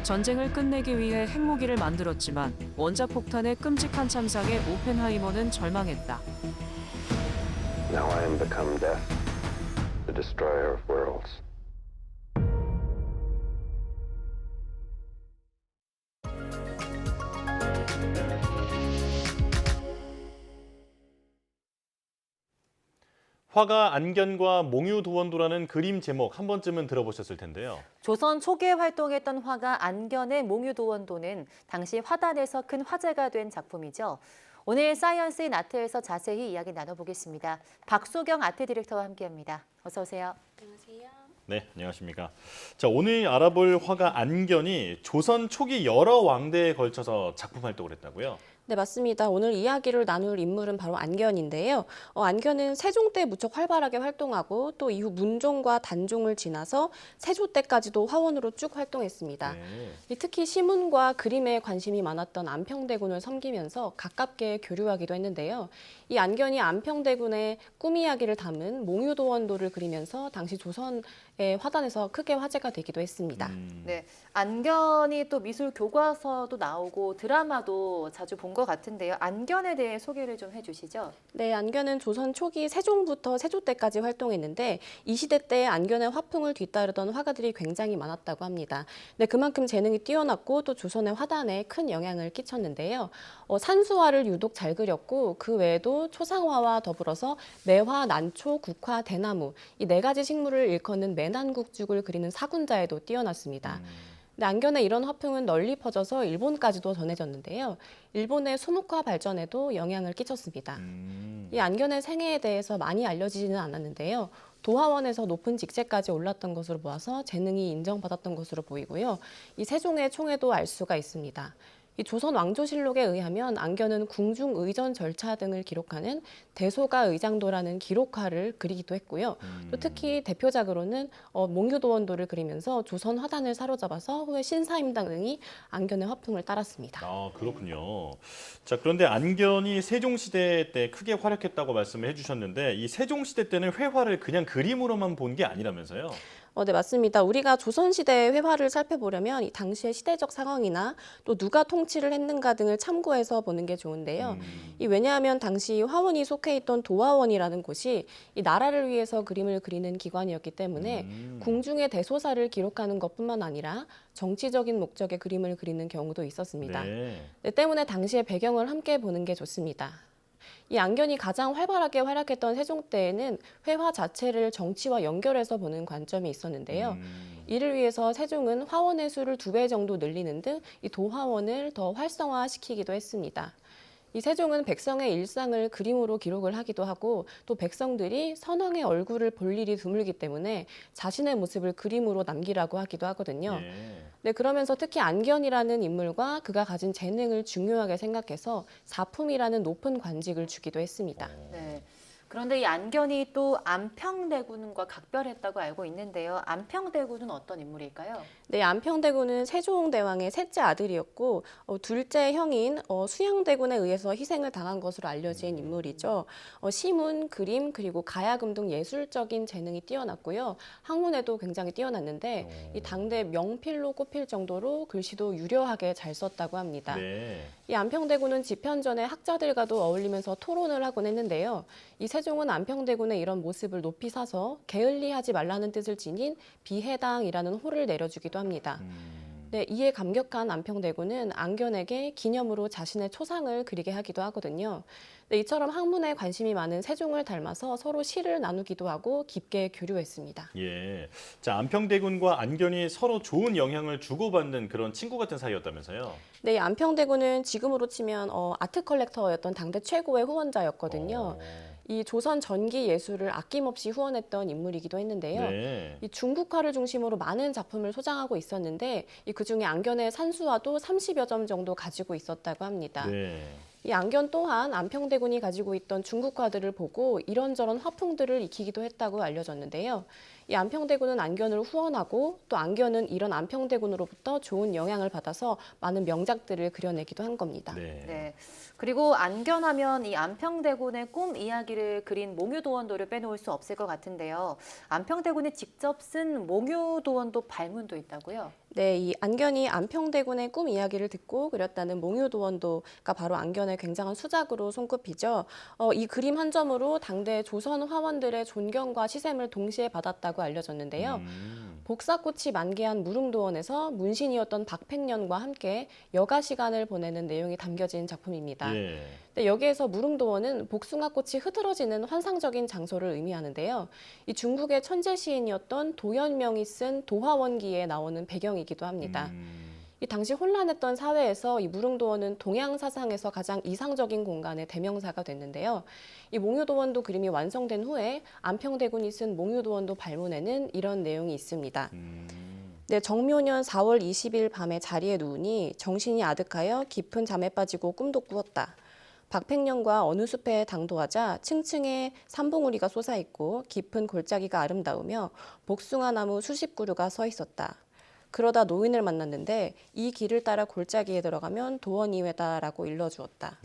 전쟁을 끝내기 위해 핵무기를 만들었지만 원자폭탄의 끔찍한 참상에 오펜하이머는 절망했다. Now I am become death, the destroyer of worlds. 화가 안견과 몽유도원도라는 그림 제목 한 번쯤은 들어보셨을 텐데요. 조선 초기에 활동했던 화가 안견의 몽유도원도는 당시 화단에서 큰 화제가 된 작품이죠. 오늘 사이언스 인 아트에서 자세히 이야기 나눠보겠습니다. 박소경 아트 디렉터와 함께합니다. 어서 오세요. 안녕하세요. 네, 안녕하십니까. 자, 오늘 알아볼 화가 안견이 조선 초기 여러 왕대에 걸쳐서 작품 활동을 했다고요? 네, 맞습니다. 오늘 이야기를 나눌 인물은 바로 안견인데요. 안견은 세종 때 무척 활발하게 활동하고 또 이후 문종과 단종을 지나서 세조 때까지도 화원으로 쭉 활동했습니다. 네. 특히 시문과 그림에 관심이 많았던 안평대군을 섬기면서 가깝게 교류하기도 했는데요. 이 안견이 안평대군의 꿈 이야기를 담은 몽유도원도를 그리면서 당시 조선의 화단에서 크게 화제가 되기도 했습니다. 네, 안견이 또 미술 교과서도 나오고 드라마도 자주 본 것 같은데요. 안견에 대해 소개를 좀 해주시죠. 네, 안견은 조선 초기 세종부터 세조 때까지 활동했는데 이 시대 때 안견의 화풍을 뒤따르던 화가들이 굉장히 많았다고 합니다. 네, 그만큼 재능이 뛰어났고 또 조선의 화단에 큰 영향을 끼쳤는데요. 산수화를 유독 잘 그렸고 그 외에도 초상화와 더불어서 매화, 난초, 국화, 대나무 이 4가지 식물을 일컫는 매난국죽을 그리는 사군자에도 뛰어났습니다. 근데 안견의 이런 화풍은 널리 퍼져서 일본까지도 전해졌는데요. 일본의 수묵화 발전에도 영향을 끼쳤습니다. 이 안견의 생애에 대해서 많이 알려지지는 않았는데요. 도화원에서 높은 직책까지 올랐던 것으로 보아서 재능이 인정받았던 것으로 보이고요. 이 세종의 총애도 알 수가 있습니다. 이 조선 왕조실록에 의하면 안견은 궁중 의전 절차 등을 기록하는 대소가 의장도라는 기록화를 그리기도 했고요. 또 특히 대표작으로는 몽유도원도를 그리면서 조선 화단을 사로잡아서 후에 신사임당 등이 안견의 화풍을 따랐습니다. 아, 그렇군요. 자, 그런데 안견이 세종시대 때 크게 활약했다고 말씀을 해주셨는데 이 세종시대 때는 회화를 그냥 그림으로만 본 게 아니라면서요? 네, 맞습니다. 우리가 조선시대의 회화를 살펴보려면 이 당시의 시대적 상황이나 또 누가 통치를 했는가 등을 참고해서 보는 게 좋은데요. 왜냐하면 당시 화원이 속해 있던 도화원이라는 곳이 이 나라를 위해서 그림을 그리는 기관이었기 때문에 궁중의 대소사를 기록하는 것뿐만 아니라 정치적인 목적의 그림을 그리는 경우도 있었습니다. 네, 때문에 당시의 배경을 함께 보는 게 좋습니다. 이 안견이 가장 활발하게 활약했던 세종 때에는 회화 자체를 정치와 연결해서 보는 관점이 있었는데요. 이를 위해서 세종은 화원의 수를 2배 정도 늘리는 등 이 도화원을 더 활성화시키기도 했습니다. 이 세종은 백성의 일상을 그림으로 기록을 하기도 하고 또 백성들이 선왕의 얼굴을 볼 일이 드물기 때문에 자신의 모습을 그림으로 남기라고 하기도 하거든요. 네, 그러면서 특히 안견이라는 인물과 그가 가진 재능을 중요하게 생각해서 사품이라는 높은 관직을 주기도 했습니다. 네. 그런데 이 안견이 또 안평대군과 각별했다고 알고 있는데요. 안평대군은 어떤 인물일까요? 네, 안평대군은 세종대왕의 셋째 아들이었고 둘째 형인 수양대군에 의해서 희생을 당한 것으로 알려진 인물이죠. 시문, 그림, 그리고 가야금 등 예술적인 재능이 뛰어났고요. 학문에도 굉장히 뛰어났는데 이 당대 명필로 꼽힐 정도로 글씨도 유려하게 잘 썼다고 합니다. 네. 이 안평대군은 집현 전에 학자들과도 어울리면서 토론을 하곤 했는데요. 이 세종은 안평대군의 이런 모습을 높이 사서 게을리하지 말라는 뜻을 지닌 비해당이라는 호를 내려주기도 합니다. 네, 이에 감격한 안평대군은 안견에게 기념으로 자신의 초상을 그리게 하기도 하거든요. 네, 이처럼 학문에 관심이 많은 세종을 닮아서 서로 시를 나누기도 하고 깊게 교류했습니다. 예. 자, 안평대군과 안견이 서로 좋은 영향을 주고받는 그런 친구 같은 사이였다면서요? 네, 안평대군은 지금으로 치면 아트 컬렉터였던 당대 최고의 후원자였거든요. 이 조선 전기 예술을 아낌없이 후원했던 인물이기도 했는데요. 네. 이 중국화를 중심으로 많은 작품을 소장하고 있었는데 그중에 안견의 산수화도 30여 점 정도 가지고 있었다고 합니다. 네. 이 안견 또한 안평대군이 가지고 있던 중국화들을 보고 이런저런 화풍들을 익히기도 했다고 알려졌는데요. 이 안평대군은 안견을 후원하고 또 안견은 이런 안평대군으로부터 좋은 영향을 받아서 많은 명작들을 그려내기도 한 겁니다. 네. 그리고 안견하면 이 안평대군의 꿈 이야기를 그린 몽유도원도를 빼놓을 수 없을 것 같은데요. 안평대군이 직접 쓴 몽유도원도 발문도 있다고요? 네, 이 안견이 안평대군의 꿈 이야기를 듣고 그렸다는 몽유도원도가 바로 안견의 굉장한 수작으로 손꼽히죠. 이 그림 한 점으로 당대 조선 화원들의 존경과 시샘을 동시에 받았다고 알려졌는데요. 복사꽃이 만개한 무릉도원에서 문신이었던 박팽년과 함께 여가 시간을 보내는 내용이 담겨진 작품입니다. 네, 여기에서 무릉도원은 복숭아꽃이 흐드러지는 환상적인 장소를 의미하는데요. 이 중국의 천재 시인이었던 도연명이 쓴 도화원기에 나오는 배경이기도 합니다. 이 당시 혼란했던 사회에서 이 무릉도원은 동양 사상에서 가장 이상적인 공간의 대명사가 됐는데요. 이 몽유도원도 그림이 완성된 후에 안평대군이 쓴 몽유도원도 발문에는 이런 내용이 있습니다. 네, 정묘년 4월 20일 밤에 자리에 누우니 정신이 아득하여 깊은 잠에 빠지고 꿈도 꾸었다. 박팽년과 어느 숲에 당도하자 층층에 산봉우리가 솟아있고 깊은 골짜기가 아름다우며 복숭아 나무 수십 그루가 서 있었다. 그러다 노인을 만났는데 이 길을 따라 골짜기에 들어가면 도원이회다라고 일러주었다.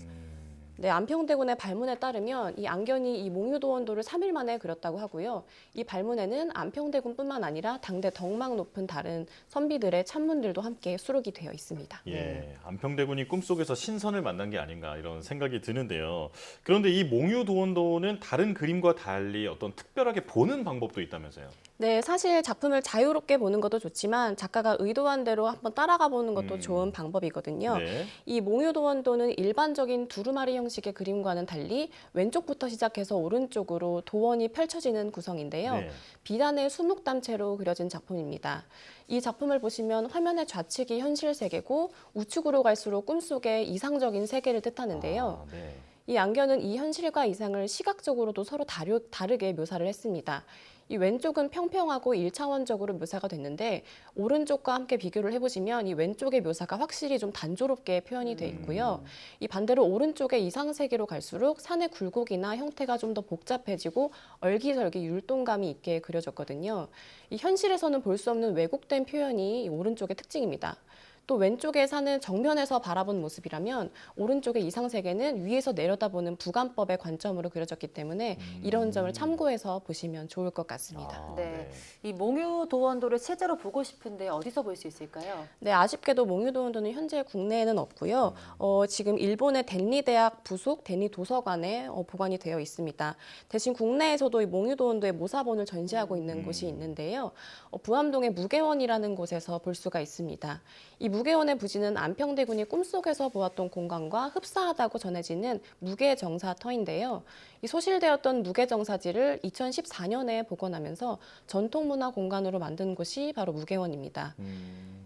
네, 안평대군의 발문에 따르면 이 안견이 이 몽유도원도를 3일 만에 그렸다고 하고요. 이 발문에는 안평대군뿐만 아니라 당대 덕망 높은 다른 선비들의 찬문들도 함께 수록이 되어 있습니다. 예, 안평대군이 꿈속에서 신선을 만난 게 아닌가 이런 생각이 드는데요. 그런데 이 몽유도원도는 다른 그림과 달리 어떤 특별하게 보는 방법도 있다면서요? 네, 사실 작품을 자유롭게 보는 것도 좋지만 작가가 의도한 대로 한번 따라가 보는 것도 좋은 방법이거든요. 네. 이 몽유도원도는 일반적인 두루마리 형식의 그림과는 달리 왼쪽부터 시작해서 오른쪽으로 도원이 펼쳐지는 구성인데요. 네. 비단의 수묵담체로 그려진 작품입니다. 이 작품을 보시면 화면의 좌측이 현실 세계고 우측으로 갈수록 꿈속의 이상적인 세계를 뜻하는데요. 네. 이 안견은 이 현실과 이상을 시각적으로도 서로 다르게 묘사를 했습니다. 이 왼쪽은 평평하고 1차원적으로 묘사가 됐는데 오른쪽과 함께 비교를 해보시면 이 왼쪽의 묘사가 확실히 좀 단조롭게 표현이 돼 있고요. 이 반대로 오른쪽의 이상세계로 갈수록 산의 굴곡이나 형태가 좀 더 복잡해지고 얼기설기 율동감이 있게 그려졌거든요. 이 현실에서는 볼 수 없는 왜곡된 표현이 이 오른쪽의 특징입니다. 또 왼쪽의 산은 정면에서 바라본 모습이라면 오른쪽의 이상세계는 위에서 내려다보는 부관법의 관점으로 그려졌기 때문에 이런 점을 참고해서 보시면 좋을 것 같습니다. 네. 이 몽유도원도를 실제로 보고 싶은데 어디서 볼 수 있을까요? 네, 아쉽게도 몽유도원도는 현재 국내에는 없고요. 지금 일본의 덴리 대학 부속 덴리 도서관에 보관이 되어 있습니다. 대신 국내에서도 이 몽유도원도의 모사본을 전시하고 있는 곳이 있는데요. 부암동의 무계원이라는 곳에서 볼 수가 있습니다. 이 무계원의 부지는 안평대군이 꿈속에서 보았던 공간과 흡사하다고 전해지는 무계정사터인데요. 이 소실되었던 무계정사지를 2014년에 복원하면서 전통문화 공간으로 만든 곳이 바로 무계원입니다.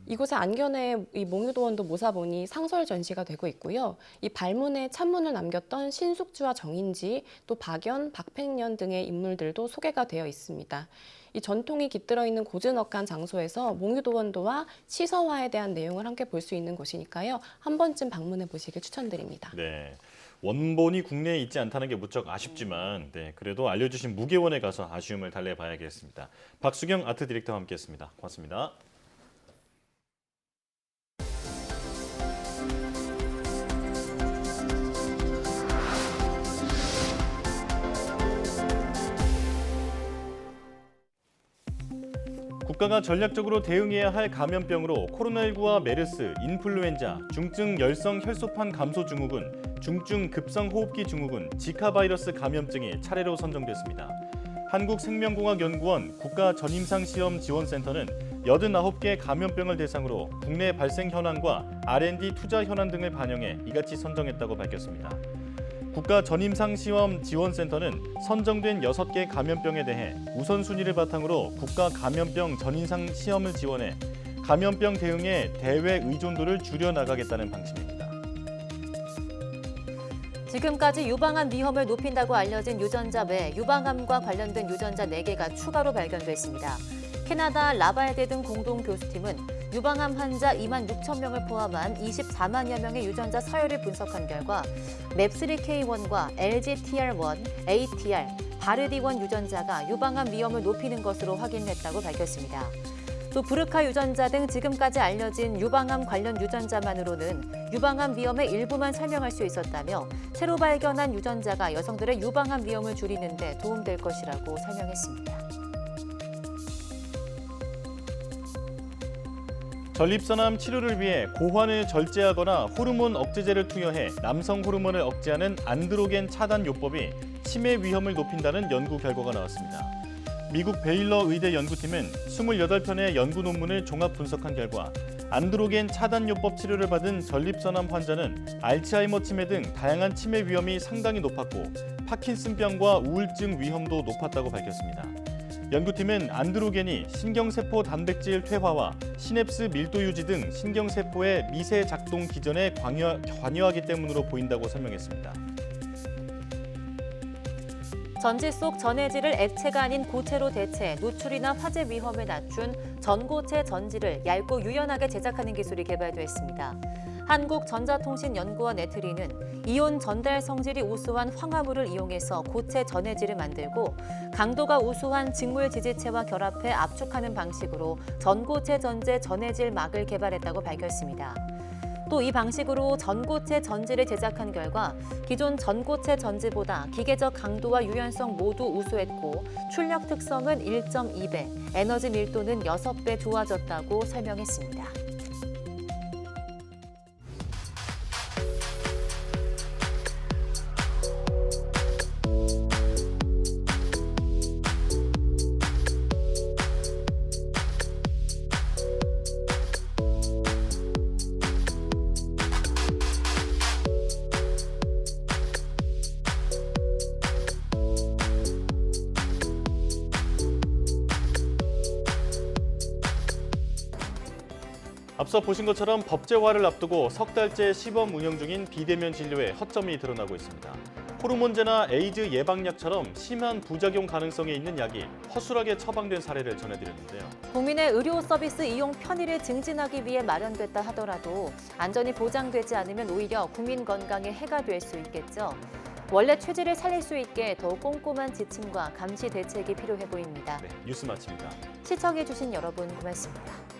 이곳의 안견에 이 몽유도원도 모사본이 상설 전시가 되고 있고요. 이 발문에 찬문을 남겼던 신숙주와 정인지, 또 박연, 박팽년 등의 인물들도 소개가 되어 있습니다. 이 전통이 깃들어 있는 고즈넉한 장소에서 몽유도원도와 치서화에 대한 내용을 함께 볼 수 있는 곳이니까요. 한 번쯤 방문해 보시길 추천드립니다. 네. 원본이 국내에 있지 않다는 게 무척 아쉽지만 그래도 알려주신 무계원에 가서 아쉬움을 달래봐야겠습니다. 박수경 아트 디렉터와 함께했습니다. 고맙습니다. 국가가 전략적으로 대응해야 할 감염병으로 코로나19와 메르스, 인플루엔자, 중증 열성 혈소판 감소 증후군, 중증 급성 호흡기 증후군, 지카 바이러스 감염증이 차례로 선정됐습니다. 한국생명공학연구원 국가전임상시험지원센터는 89개 감염병을 대상으로 국내 발생 현황과 R&D 투자 현황 등을 반영해 이같이 선정했다고 밝혔습니다. 국가전임상시험지원센터는 선정된 6개 감염병에 대해 우선순위를 바탕으로 국가감염병 전임상 시험을 지원해 감염병 대응에 대외 의존도를 줄여나가겠다는 방침입니다. 지금까지 유방암 위험을 높인다고 알려진 유전자 외 유방암과 관련된 유전자 4개가 추가로 발견됐습니다. 캐나다 라발대 등 공동 교수팀은 유방암 환자 2만 6천 명을 포함한 24만여 명의 유전자 서열을 분석한 결과 맵3K1과 LGTR1, ATR, 바르디1 유전자가 유방암 위험을 높이는 것으로 확인됐다고 밝혔습니다. 또 브르카 유전자 등 지금까지 알려진 유방암 관련 유전자만으로는 유방암 위험의 일부만 설명할 수 있었다며 새로 발견한 유전자가 여성들의 유방암 위험을 줄이는 데 도움될 것이라고 설명했습니다. 전립선암 치료를 위해 고환을 절제하거나 호르몬 억제제를 투여해 남성 호르몬을 억제하는 안드로겐 차단 요법이 치매 위험을 높인다는 연구 결과가 나왔습니다. 미국 베일러 의대 연구팀은 28편의 연구 논문을 종합 분석한 결과 안드로겐 차단 요법 치료를 받은 전립선암 환자는 알츠하이머 치매 등 다양한 치매 위험이 상당히 높았고 파킨슨병과 우울증 위험도 높았다고 밝혔습니다. 연구팀은 안드로겐이 신경세포 단백질 퇴화와 시냅스 밀도 유지 등 신경세포의 미세 작동 기전에 관여하기 때문으로 보인다고 설명했습니다. 전지 속 전해질을 액체가 아닌 고체로 대체, 노출이나 화재 위험을 낮춘 전고체 전지를 얇고 유연하게 제작하는 기술이 개발됐습니다. 한국전자통신연구원 에트리는 이온 전달 성질이 우수한 황화물을 이용해서 고체 전해질을 만들고 강도가 우수한 직물 지지체와 결합해 압축하는 방식으로 전고체 전제 전해질 막을 개발했다고 밝혔습니다. 또 이 방식으로 전고체 전지를 제작한 결과 기존 전고체 전지보다 기계적 강도와 유연성 모두 우수했고 출력 특성은 1.2배, 에너지 밀도는 6배 좋아졌다고 설명했습니다. 앞서 보신 것처럼 법제화를 앞두고 석 달째 시범 운영 중인 비대면 진료에 허점이 드러나고 있습니다. 호르몬제나 에이즈 예방약처럼 심한 부작용 가능성이 있는 약이 허술하게 처방된 사례를 전해드렸는데요. 국민의 의료 서비스 이용 편의를 증진하기 위해 마련됐다 하더라도 안전이 보장되지 않으면 오히려 국민 건강에 해가 될 수 있겠죠. 원래 취지를 살릴 수 있게 더욱 꼼꼼한 지침과 감시 대책이 필요해 보입니다. 네, 뉴스 마칩니다. 시청해주신 여러분 고맙습니다.